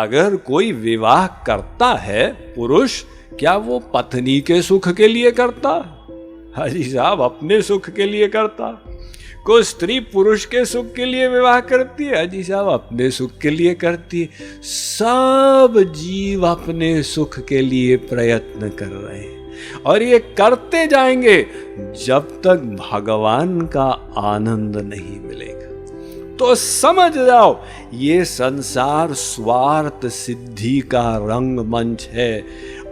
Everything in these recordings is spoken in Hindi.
अगर कोई विवाह करता है पुरुष, क्या वो पत्नी के सुख के लिए करता? हाजी साहब, अपने सुख के लिए करता। कोई स्त्री पुरुष के सुख के लिए विवाह करती है? हाजी साहब, अपने सुख के लिए करती है। सब जीव अपने सुख के लिए प्रयत्न कर रहे हैं और ये करते जाएंगे जब तक भगवान का आनंद नहीं मिलेगा। तो समझ जाओ, ये संसार स्वार्थ सिद्धि का रंगमंच है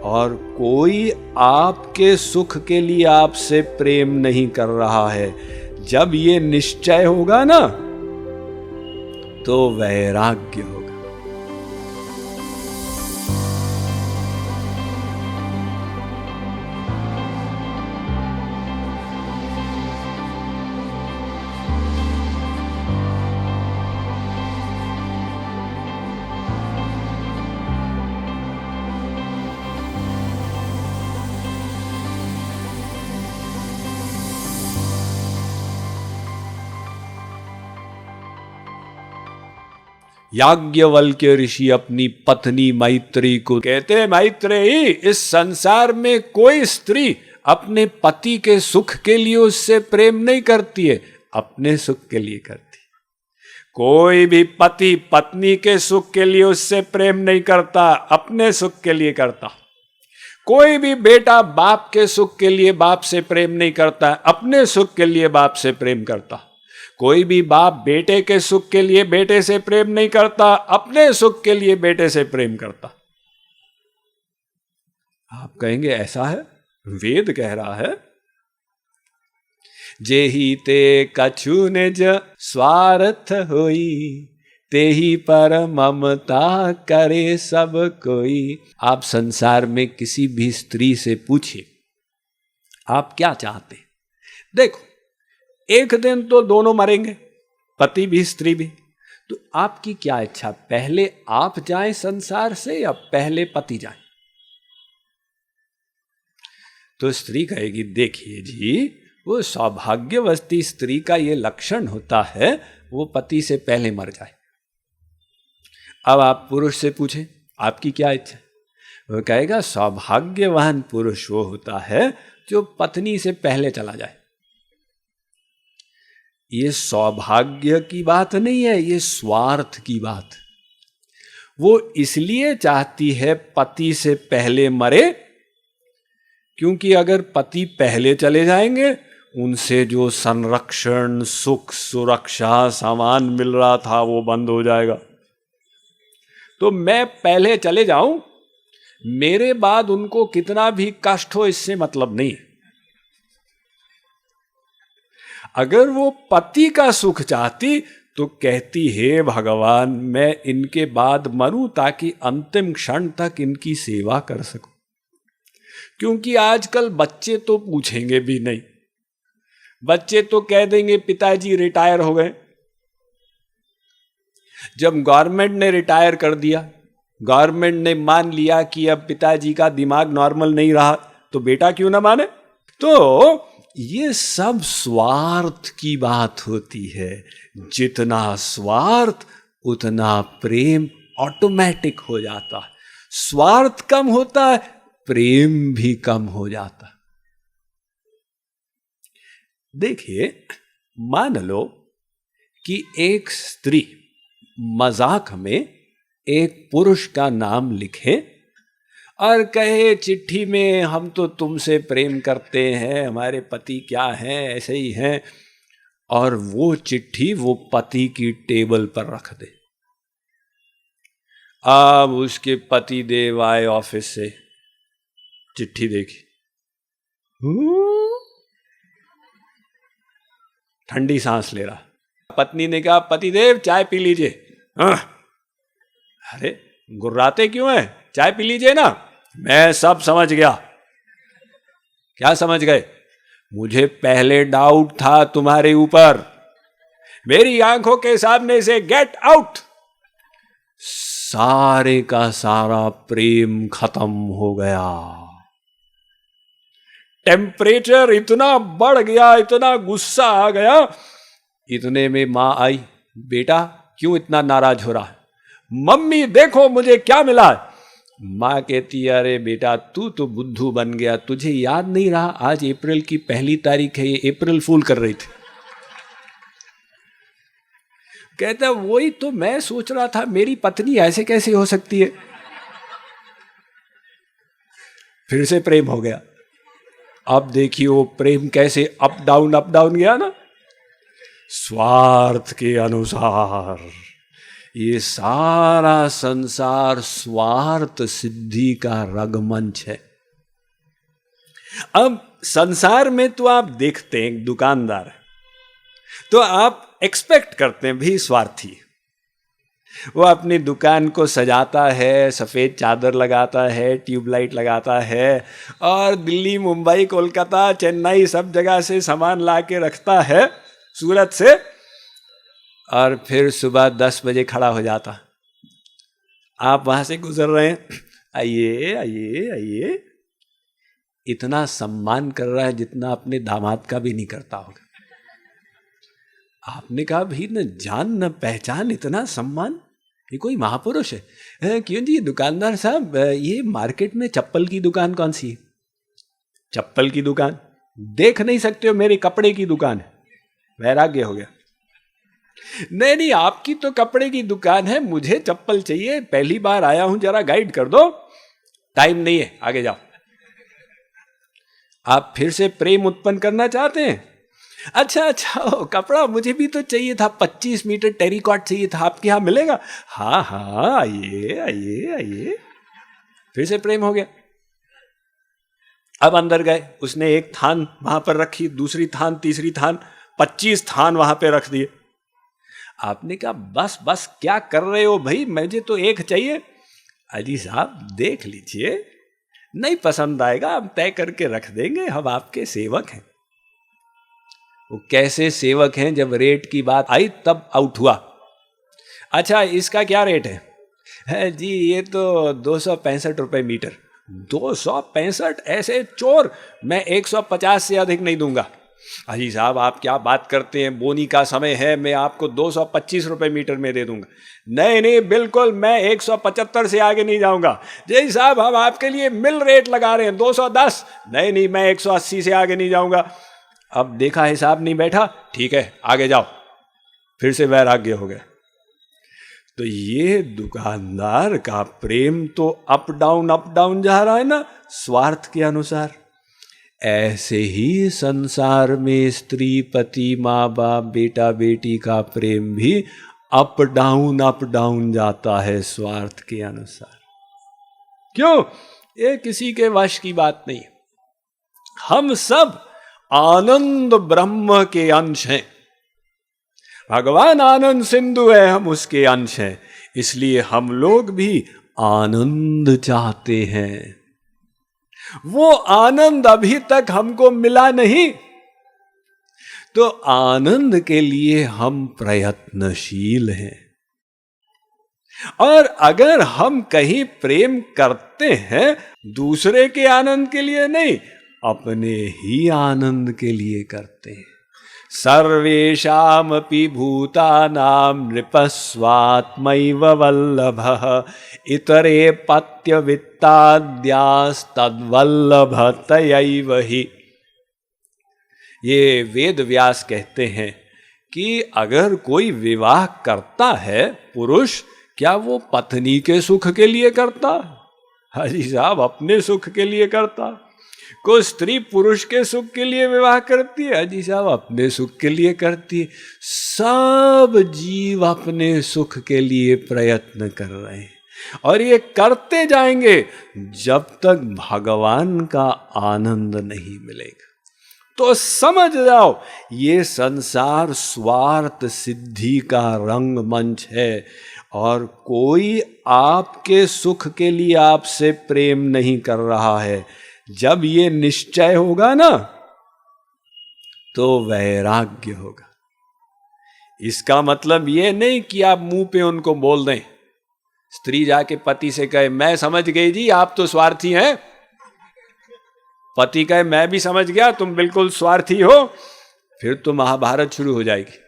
और कोई आपके सुख के लिए आपसे प्रेम नहीं कर रहा है। जब ये निश्चय होगा ना, तो वैराग्य होगा। याज्ञवल्क्य ऋषि अपनी पत्नी मैत्री को कहते हैं, मैत्रेयी, इस संसार में कोई स्त्री अपने पति के सुख के लिए उससे प्रेम नहीं करती है, अपने सुख के लिए करती है। कोई भी पति पत्नी के सुख के लिए उससे प्रेम नहीं करता, अपने सुख के लिए करता। कोई भी बेटा बाप के सुख के लिए बाप से प्रेम नहीं करता, अपने सुख के लिए बाप से प्रेम करता। कोई भी बाप बेटे के सुख के लिए बेटे से प्रेम नहीं करता, अपने सुख के लिए बेटे से प्रेम करता। आप कहेंगे ऐसा है? वेद कह रहा है, जेहि ते कछु निज स्वार्थ होई, तेहि पर ममता करे सब कोई। आप संसार में किसी भी स्त्री से पूछिए, आप क्या चाहते? देखो, एक दिन तो दोनों मरेंगे, पति भी स्त्री भी। तो आपकी क्या इच्छा, पहले आप जाएं संसार से या पहले पति जाएं? तो स्त्री कहेगी, देखिए जी, वो सौभाग्यवती स्त्री का ये लक्षण होता है, वो पति से पहले मर जाए। अब आप पुरुष से पूछें, आपकी क्या इच्छा? वो कहेगा, सौभाग्यवान पुरुष वो होता है जो पत्नी से पहले चला जाए। ये सौभाग्य की बात नहीं है, ये स्वार्थ की बात। वो इसलिए चाहती है पति से पहले मरे, क्योंकि अगर पति पहले चले जाएंगे, उनसे जो संरक्षण, सुख, सुरक्षा, सामान मिल रहा था वो बंद हो जाएगा। तो मैं पहले चले जाऊं, मेरे बाद उनको कितना भी कष्ट हो, इससे मतलब नहीं। अगर वो पति का सुख चाहती तो कहती, हे भगवान, मैं इनके बाद मरूं ताकि अंतिम क्षण तक इनकी सेवा कर सकूं। क्योंकि आजकल बच्चे तो पूछेंगे भी नहीं, बच्चे तो कह देंगे पिताजी रिटायर हो गए। जब गवर्नमेंट ने रिटायर कर दिया, गवर्नमेंट ने मान लिया कि अब पिताजी का दिमाग नॉर्मल नहीं रहा, तो बेटा क्यों ना माने? तो ये सब स्वार्थ की बात होती है। जितना स्वार्थ उतना प्रेम ऑटोमेटिक हो जाता है। स्वार्थ कम होता है, प्रेम भी कम हो जाता है। देखिए, मान लो कि एक स्त्री मजाक में एक पुरुष का नाम लिखे और कहे, चिट्ठी में हम तो तुमसे प्रेम करते हैं, हमारे पति क्या हैं, ऐसे ही हैं, और वो चिट्ठी वो पति की टेबल पर रख दे। अब उसके पति देव आए ऑफिस से, चिट्ठी देखी, ठंडी सांस ले रहा। पत्नी ने कहा, पति देव चाय पी लीजिए। अरे गुर्राते क्यों हैं, चाय पी लीजिए ना। मैं सब समझ गया। क्या समझ गए? मुझे पहले डाउट था तुम्हारे ऊपर, मेरी आंखों के सामने से गेट आउट। सारे का सारा प्रेम खत्म हो गया। टेम्परेचर इतना बढ़ गया, इतना गुस्सा आ गया। इतने में मां आई, बेटा क्यों इतना नाराज हो रहा है? मम्मी देखो मुझे क्या मिला। माँ कहती है अरे बेटा तू तो बुद्धू बन गया, तुझे याद नहीं रहा आज अप्रैल की 1 तारीख है, ये अप्रैल फूल कर रही थी। कहता वही तो मैं सोच रहा था, मेरी पत्नी ऐसे कैसे हो सकती है। फिर से प्रेम हो गया। अब देखिए वो प्रेम कैसे अप डाउन गया ना, स्वार्थ के अनुसार। ये सारा संसार स्वार्थ सिद्धि का रंगमंच है। अब संसार में तो आप देखते हैं दुकानदार है, तो आप एक्सपेक्ट करते हैं भी स्वार्थी। वो अपनी दुकान को सजाता है, सफेद चादर लगाता है, ट्यूबलाइट लगाता है, और दिल्ली, मुंबई, कोलकाता, चेन्नई सब जगह से सामान ला के रखता है, सूरत से, और फिर सुबह 10 बजे खड़ा हो जाता। आप वहां से गुजर रहे हैं, आइए आइए आइए, इतना सम्मान कर रहा है जितना अपने दामाद का भी नहीं करता होगा। आपने कहा भी न जान न पहचान, इतना सम्मान, ये कोई महापुरुष है। क्यों जी दुकानदार साहब, ये मार्केट में चप्पल की दुकान कौन सी है? चप्पल की दुकान देख नहीं सकते हो, मेरी कपड़े की दुकान है। वैराग्य हो गया। नहीं नहीं, आपकी तो कपड़े की दुकान है, मुझे चप्पल चाहिए, पहली बार आया हूं, जरा गाइड कर दो। टाइम नहीं है, आगे जाओ। आप फिर से प्रेम उत्पन्न करना चाहते हैं? अच्छा, कपड़ा मुझे भी तो चाहिए था, 25 मीटर टेरिकॉट चाहिए था, आपके यहाँ मिलेगा? हाँ हाँ, आइए आइए आइए। फिर से प्रेम हो गया। अब अंदर गए, उसने एक थान वहां पर रखी, दूसरी थान, तीसरी थान, 25 थान वहां पे रख दिए। आपने कहा बस बस क्या कर रहे हो भाई, मुझे तो एक चाहिए। अजी साहब देख लीजिए, नहीं पसंद आएगा हम तय करके रख देंगे, हम आपके सेवक हैं। वो कैसे सेवक हैं, जब रेट की बात आई तब आउट हुआ। अच्छा इसका क्या रेट है जी? ये तो 265 रुपए मीटर। 265? ऐसे चोर, मैं 150 से अधिक नहीं दूंगा। अजी साहब आप क्या बात करते हैं, बोनी का समय है, मैं आपको 225 रुपए मीटर में दे दूंगा। नहीं नहीं बिल्कुल, मैं 175 से आगे नहीं जाऊंगा। जी साहब हम आपके लिए मिल रेट लगा रहे हैं 210। नहीं नहीं, मैं 180 से आगे नहीं जाऊंगा। अब देखा हिसाब नहीं बैठा, ठीक है आगे जाओ। फिर से वैराग्य हो गया। तो ये दुकानदार का प्रेम तो अप डाउन जा रहा है ना, स्वार्थ के अनुसार। ऐसे ही संसार में स्त्री पति, माँ बाप, बेटा बेटी का प्रेम भी अप डाउन जाता है स्वार्थ के अनुसार। क्यों? ये किसी के वश की बात नहीं। हम सब आनंद ब्रह्म के अंश हैं। भगवान आनंद सिंधु है, हम उसके अंश हैं, इसलिए हम लोग भी आनंद चाहते हैं। वो आनंद अभी तक हमको मिला नहीं, तो आनंद के लिए हम प्रयत्नशील हैं। और अगर हम कहीं प्रेम करते हैं, दूसरे के आनंद के लिए नहीं, अपने ही आनंद के लिए करते हैं। सर्वेषामपि भूतानां नृपस्वात्मैव वल्लभः इतरे पत्यवित्ताद्यास्तद्वल्लभतयैव हि। ये वेद व्यास कहते हैं कि अगर कोई विवाह करता है पुरुष, क्या वो पत्नी के सुख के लिए करता? हाजी साहब अपने सुख के लिए करता। कोई स्त्री पुरुष के सुख के लिए विवाह करती है? हाजी साहब अपने सुख के लिए करती है। सब जीव अपने सुख के लिए प्रयत्न कर रहे हैं, और ये करते जाएंगे जब तक भगवान का आनंद नहीं मिलेगा। तो समझ जाओ ये संसार स्वार्थ सिद्धि का रंगमंच है, और कोई आपके सुख के लिए आपसे प्रेम नहीं कर रहा है। जब ये निश्चय होगा ना, तो वैराग्य होगा। इसका मतलब ये नहीं कि आप मुंह पे उनको बोल दें। स्त्री जाके पति से कहे मैं समझ गई जी आप तो स्वार्थी हैं, पति कहे मैं भी समझ गया तुम बिल्कुल स्वार्थी हो, फिर तो महाभारत शुरू हो जाएगी।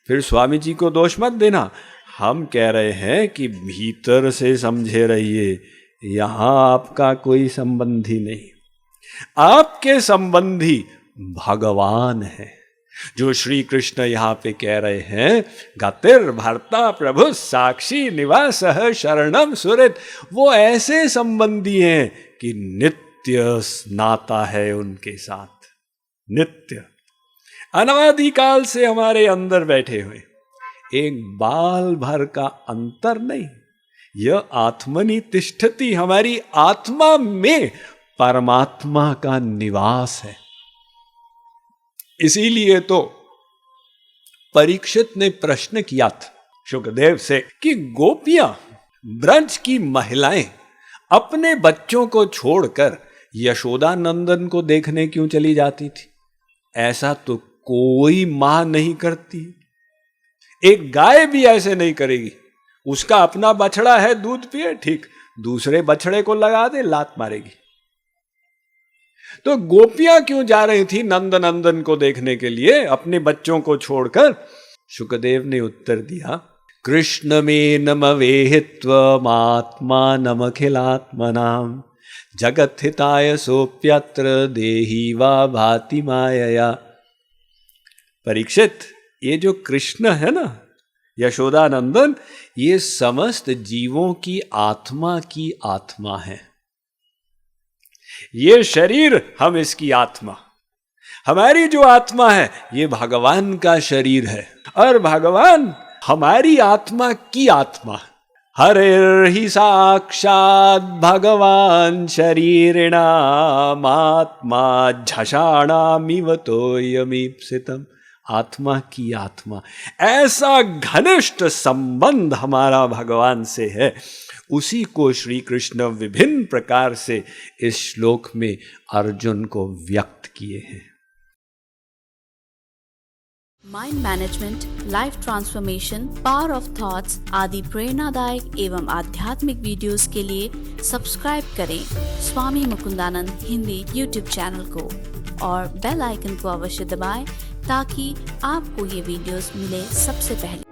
फिर स्वामी जी को दोष मत देना। हम कह रहे हैं कि भीतर से समझे रहिए, यहां आपका कोई संबंधी नहीं, आपके संबंधी भगवान है। जो श्री कृष्ण यहां पे कह रहे हैं, गतिर भर्ता प्रभु साक्षी निवास शरणम सुहृद, वो ऐसे संबंधी हैं कि नित्य नाता है उनके साथ, नित्य अनादिकाल से हमारे अंदर बैठे हुए, एक बाल भर का अंतर नहीं। यह आत्मनि तिष्ठति, हमारी आत्मा में परमात्मा का निवास है। इसीलिए तो परीक्षित ने प्रश्न किया था शुकदेव से कि गोपियां, ब्रज की महिलाएं अपने बच्चों को छोड़कर यशोदा नंदन को देखने क्यों चली जाती थी? ऐसा तो कोई मां नहीं करती, एक गाय भी ऐसे नहीं करेगी। उसका अपना बछड़ा है, दूध पिए, ठीक, दूसरे बछड़े को लगा दे, लात मारेगी। तो गोपियां क्यों जा रही थी नंद नंदन को देखने के लिए अपने बच्चों को छोड़कर? शुकदेव ने उत्तर दिया, कृष्ण में नम वेहित्वमात्मा खिलात्मनाम जगत हिताय सोप्यत्र देही वा भाति मायया। परीक्षित, ये जो कृष्ण है ना, यशोदा नंदन, ये समस्त जीवों की आत्मा है। ये शरीर, हम इसकी आत्मा, हमारी जो आत्मा है ये भगवान का शरीर है, और भगवान हमारी आत्मा की आत्मा। हरिर्हि साक्षात् भगवान शरीरिणाम आत्मा झषाणामिव तोयमीप्सितम्। आत्मा की आत्मा, ऐसा घनिष्ठ संबंध हमारा भगवान से है। उसी को श्री कृष्ण विभिन्न प्रकार से इस श्लोक में अर्जुन को व्यक्त किए हैं। Mind management, life transformation, power of thoughts आदि प्रेरणादायक एवं आध्यात्मिक वीडियोस के लिए सब्सक्राइब करें स्वामी मुकुंदानंद हिंदी यूट्यूब चैनल को और बेल आइकन को अवश्य दबाएं ताकि आपको ये वीडियोस मिले सबसे पहले।